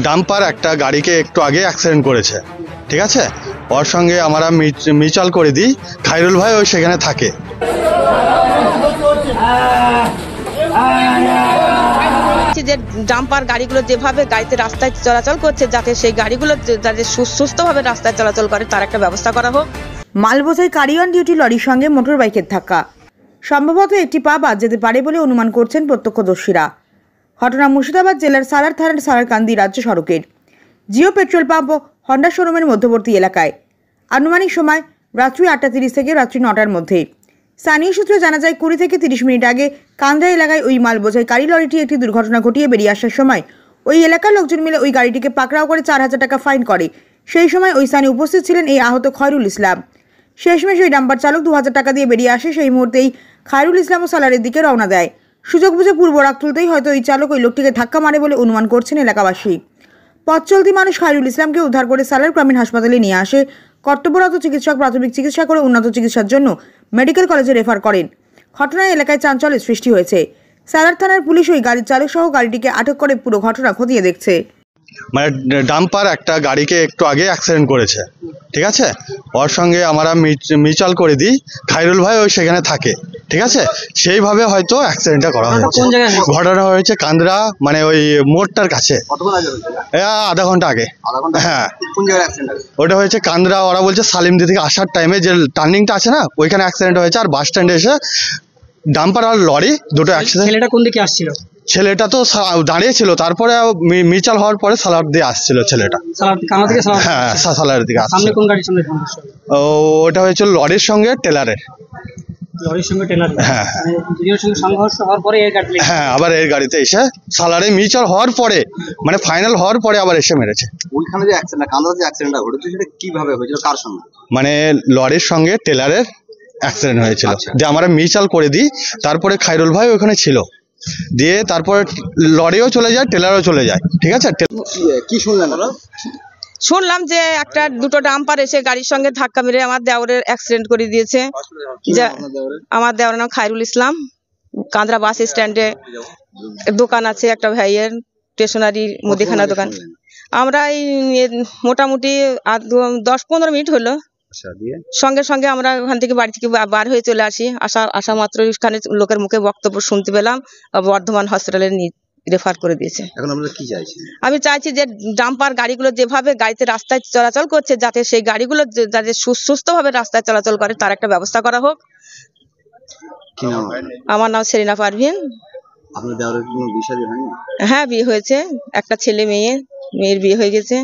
Dumper একটা গাড়িকে একটু আগে অ্যাক্সিডেন্ট করেছে, ঠিক আছে। ওর সঙ্গে আমরা মিউচুয়াল করে দিই, খাইরুল ভাই ওই সেখানে থাকে। যে ডাম্পার গাড়িগুলো যেভাবে গাড়িতে রাস্তায় চলাচল করছে, যাতে সেই গাড়িগুলো যাতে সুস্থভাবে রাস্তায় চলাচল করে তার একটা ব্যবস্থা করা হোক। মালবোঝাই গাড়ি অন ডিউটি লরির সঙ্গে মোটর বাইকের ধাক্কা, সম্ভবত একটি পা বাদ যেতে পারে বলে অনুমান করছেন প্রত্যক্ষদর্শীরা। ঘটনা মুর্শিদাবাদ জেলার সালার থানার সারারকান্দি রাজ্য সড়কের জিও পেট্রোল পাম্প ও হন্ডা শোরুমের মধ্যবর্তী এলাকায় আনুমানিক সময় রাত্রি 8:30 থেকে রাত্রি 9টার মধ্যে। স্থানীয় সূত্রে জানা যায় 20 থেকে 30 মিনিট আগে কান্দ্রা এলাকায় ওই মালবোঝাই গাড়ি লরিটি একটি দুর্ঘটনা ঘটিয়ে বেরিয়ে আসার সময় ওই এলাকার লোকজন মিলে ওই গাড়িটিকে পাকড়াও করে 4000 টাকা ফাইন করে। সেই সময় ওই স্থানে উপস্থিত ছিলেন এই আহত খয়রুল ইসলাম। শেষমেশ ওই ডাম্পার চালক 2000 টাকা দিয়ে বেরিয়ে আসে। সেই মুহূর্তেই খয়রুল ইসলামও সালারের দিকে রওনা দেয়। সুযোগ বুঝে পূর্ব রাগ তুলতেই হয়তো ওই চালক ওই লোকটিকে ধাক্কা মারে বলে অনুমান করছেন এলাকাবাসী। পথ চলতি মানুষ খয়রুল ইসলামকে উদ্ধার করে সালার গ্রামীণ হাসপাতালে নিয়ে আসে। কর্তব্যরত চিকিৎসক প্রাথমিক চিকিৎসা করে উন্নত চিকিৎসার জন্য মেডিকেল কলেজে রেফার করেন। ঘটনায় এলাকায় চাঞ্চল্যের সৃষ্টি হয়েছে। সালার থানার পুলিশ ওই গাড়ির চালক সহ গাড়িটিকে আটক করে পুরো ঘটনা খতিয়ে দেখছে। মানে ডাম্পার একটা গাড়িকে একটু আগে অ্যাক্সিডেন্ট করেছে, ঠিক আছে। ওর সঙ্গে আমরা মিউচুয়াল করে দিই, খাইরুল ভাই ওই সেখানে থাকে, ঠিক আছে। সেইভাবে হয়তো অ্যাক্সিডেন্টটা করা হয়েছে। ঘটনা হয়েছে কান্দ্রা, মানে ওই মোড়টার কাছে, আধা ঘন্টা আগে। হ্যাঁ, ওটা হয়েছে কান্দ্রা। ওরা বলছে সালিমদি থেকে আসার টাইমে যে টার্নিংটা আছে না, ওইখানে অ্যাক্সিডেন্ট হয়েছে। আর বাস স্ট্যান্ডে এসে ডাম্পার আর লরি দুটো অ্যাক্সিডেন্ট। ছেলেটা কোন দিকে আসছিল? ছেলেটা তো দাঁড়িয়ে ছিল, তারপরে মিউচুয়াল হওয়ার পরে সালার দিয়ে আসছিল ছেলেটা। হ্যাঁ, সালারের দিকে আসছিল। ওটা হয়েছিল লরির সঙ্গে টেলারের। হ্যাঁ, আবার এর গাড়িতে এসে সালারে মিউচুয়াল হওয়ার পরে, মানে ফাইনাল হওয়ার পরে আবার এসে মেরেছে। ওইখানে যে অ্যাক্সিডেন্টটা ঘটেছে সেটা কিভাবে হয়েছিল, কার সঙ্গে? মানে লরির সঙ্গে টেলারের অ্যাক্সিডেন্ট হয়েছিল। যে আমরা মিউচুয়াল করে দিই, তারপরে খাইরুল ভাই ওখানে ছিল, দিয়ে তারপরে লরিও চলে যায়, টেলারও চলে যায়, ঠিক আছে। কি শুনলেন? শুনলাম যে দুটো ডাম্পার এসে গাড়ির সঙ্গে ধাক্কা মেরে আমার দেওরের অ্যাক্সিডেন্ট করে দিয়েছে। আমার দেওরের নাম খাইরুল ইসলাম। কান্দ্রা বাস স্ট্যান্ডে দোকান আছে একটা ভাইয়ের, স্টেশনারি মুদিখানা দোকান। আমরা এই মোটামুটি 10-15 মিনিট হলো, সঙ্গে সঙ্গে আমরা ওখান থেকে বাড়ি থেকে বার হয়ে চলে আসি। আসা মাত্র ওখানে লোকের মুখে বক্তব্য শুনতে পেলাম, বর্ধমান হসপিটালে রেফার করে দিয়েছে। এখন আমরা কি চাইছি? আমি চাইছি যে ডাম্পার গাড়িগুলো যেভাবে গাড়িতে রাস্তায় চলাচল করছে, যাতে সেই গাড়িগুলো যাতে সুস্থভাবে রাস্তায় চলাচল করে তার একটা ব্যবস্থা করা হোক। আমার নাম সেরিনা পারভিন। আপনার দেওরের কোনো বিষয় হয়নি? হ্যাঁ, বিয়ে হয়েছে, একটা ছেলে মেয়ের বিয়ে হয়ে গেছে।